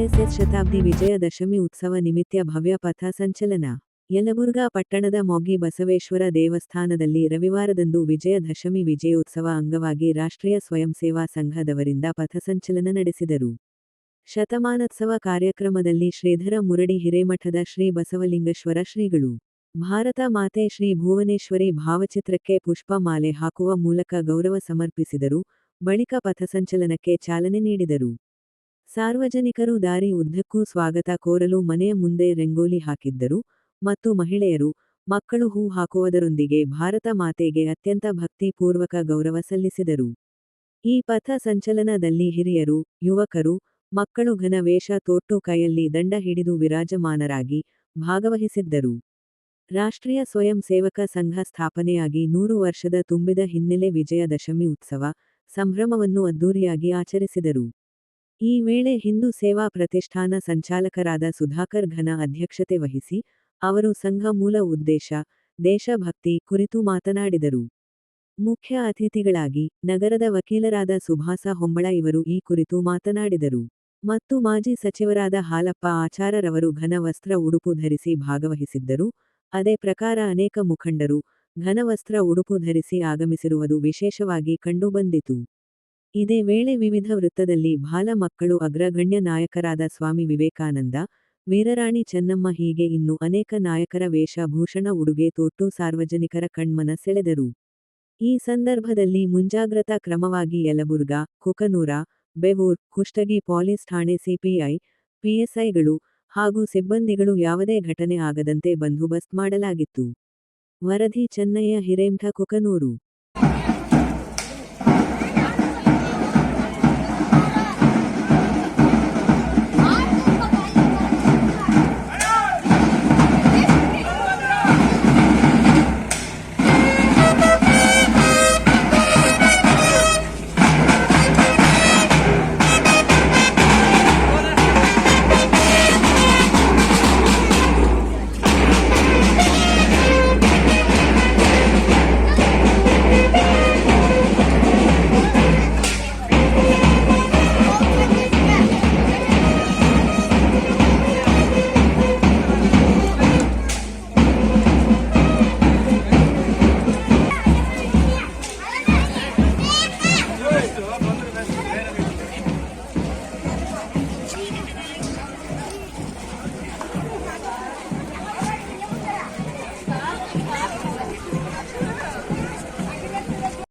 KSS Shatabdi Vijayadashami ಉತ್ಸವ ನಿಮಿತ್ತ ಭವ್ಯ ಪಥ ಸಂಚಲನ. ಯಲಬುರ್ಗಾ ಪಟ್ಟಣದ ಮೊಗ್ಗಿ ಬಸವೇಶ್ವರ ದೇವಸ್ಥಾನದಲ್ಲಿ ರವಿವಾರದಂದು ವಿಜಯದಶಮಿ ವಿಜಯೋತ್ಸವ ಅಂಗವಾಗಿ ರಾಷ್ಟ್ರೀಯ ಸ್ವಯಂ ಸೇವಾ ಸಂಘದವರಿಂದ ಪಥಸಂಚಲನ ನಡೆಸಿದರು. ಶತಮಾನೋತ್ಸವ ಕಾರ್ಯಕ್ರಮದಲ್ಲಿ ಶ್ರೀಧರ ಮುರಡಿ ಹಿರೇಮಠದ ಶ್ರೀ ಬಸವಲಿಂಗೇಶ್ವರ ಶ್ರೀಗಳು, ಭಾರತ ಮಾತೆ ಶ್ರೀ ಭುವನೇಶ್ವರಿ ಭಾವಚಿತ್ರಕ್ಕೆ ಪುಷ್ಪ ಮಾಲೆ ಹಾಕುವ ಮೂಲಕ ಗೌರವ ಸಮರ್ಪಿಸಿದರು. ಬಳಿಕ ಪಥಸಂಚಲನಕ್ಕೆ ಚಾಲನೆ ನೀಡಿದರು. ಸಾರ್ವಜನಿಕರು ದಾರಿ ಉದ್ದಕ್ಕೂ ಸ್ವಾಗತ ಕೋರಲು ಮನೆಯ ಮುಂದೆ ರಂಗೋಲಿ ಹಾಕಿದ್ದರು ಮತ್ತು ಮಹಿಳೆಯರು, ಮಕ್ಕಳು ಹೂ ಹಾಕುವುದರೊಂದಿಗೆ ಭಾರತ ಮಾತೆಗೆ ಅತ್ಯಂತ ಭಕ್ತಿ ಪೂರ್ವಕ ಗೌರವ ಸಲ್ಲಿಸಿದರು. ಈ ಪಥ ಸಂಚಲನದಲ್ಲಿ ಹಿರಿಯರು, ಯುವಕರು, ಮಕ್ಕಳು ಘನ ವೇಷ ತೊಟ್ಟು ಕೈಯಲ್ಲಿ ದಂಡ ಹಿಡಿದು ವಿರಾಜಮಾನರಾಗಿ ಭಾಗವಹಿಸಿದ್ದರು. ರಾಷ್ಟ್ರೀಯ ಸ್ವಯಂ ಸೇವಕ ಸಂಘ ಸ್ಥಾಪನೆಯಾಗಿ 100 ವರ್ಷದ ತುಂಬಿದ ಹಿನ್ನೆಲೆ ವಿಜಯದಶಮಿ ಉತ್ಸವ ಸಂಭ್ರಮವನ್ನು ಅದ್ದೂರಿಯಾಗಿ ಆಚರಿಸಿದರು. ಈ ವೇಳೆ ಹಿಂದೂ ಸೇವಾ ಪ್ರತಿಷ್ಠಾನ ಸಂಚಾಲಕರಾದ ಸುಧಾಕರ್ ಘನ ಅಧ್ಯಕ್ಷತೆ ವಹಿಸಿ, ಅವರು ಸಂಘ ಮೂಲ ಉದ್ದೇಶ, ದೇಶಭಕ್ತಿ ಕುರಿತು ಮಾತನಾಡಿದರು. ಮುಖ್ಯ ಅತಿಥಿಗಳಾಗಿ ನಗರದ ವಕೀಲರಾದ ಸುಭಾಸ ಹೊಂಬಳ ಇವರು ಈ ಕುರಿತು ಮಾತನಾಡಿದರು. ಮತ್ತು ಮಾಜಿ ಸಚಿವರಾದ ಹಾಲಪ್ಪ ಆಚಾರರವರು ಘನ ವಸ್ತ್ರ ಉಡುಪು ಧರಿಸಿ ಭಾಗವಹಿಸಿದ್ದರು. ಅದೇ ಪ್ರಕಾರ ಅನೇಕ ಮುಖಂಡರು ಘನ ವಸ್ತ್ರ ಉಡುಪು ಧರಿಸಿ ಆಗಮಿಸಿರುವುದು ವಿಶೇಷವಾಗಿ ಕಂಡುಬಂದಿತು. ಇದೇ ವೇಳೆ ವಿವಿಧ ವೃತ್ತದಲ್ಲಿ ಬಾಲ ಮಕ್ಕಳು ಅಗ್ರಗಣ್ಯ ನಾಯಕರಾದ ಸ್ವಾಮಿ ವಿವೇಕಾನಂದ, ವೀರರಾಣಿ ಚೆನ್ನಮ್ಮ ಹೀಗೆ ಇನ್ನೂ ಅನೇಕ ನಾಯಕರ ವೇಷ ಭೂಷಣ ಉಡುಗೆ ತೊಟ್ಟು ಸಾರ್ವಜನಿಕರ ಕಣ್ಮನ ಸೆಳೆದರು. ಈ ಸಂದರ್ಭದಲ್ಲಿ ಮುಂಜಾಗ್ರತಾ ಕ್ರಮವಾಗಿ ಯಲಬುರ್ಗಾ, ಕುಕನೂರ, ಬೇವೂರ್, ಕುಷ್ಟಗಿ ಪೊಲೀಸ್ ಠಾಣೆ ಸಿಪಿಐ, ಪಿಎಸ್ಐಗಳು ಹಾಗೂ ಸಿಬ್ಬಂದಿಗಳು ಯಾವುದೇ ಘಟನೆ ಆಗದಂತೆ ಬಂದೋಬಸ್ತ್ ಮಾಡಲಾಗಿತ್ತು. ವರದಿ ಚೆನ್ನಯ್ಯ ಹಿರೇಮಠ, ಕುಕನೂರು.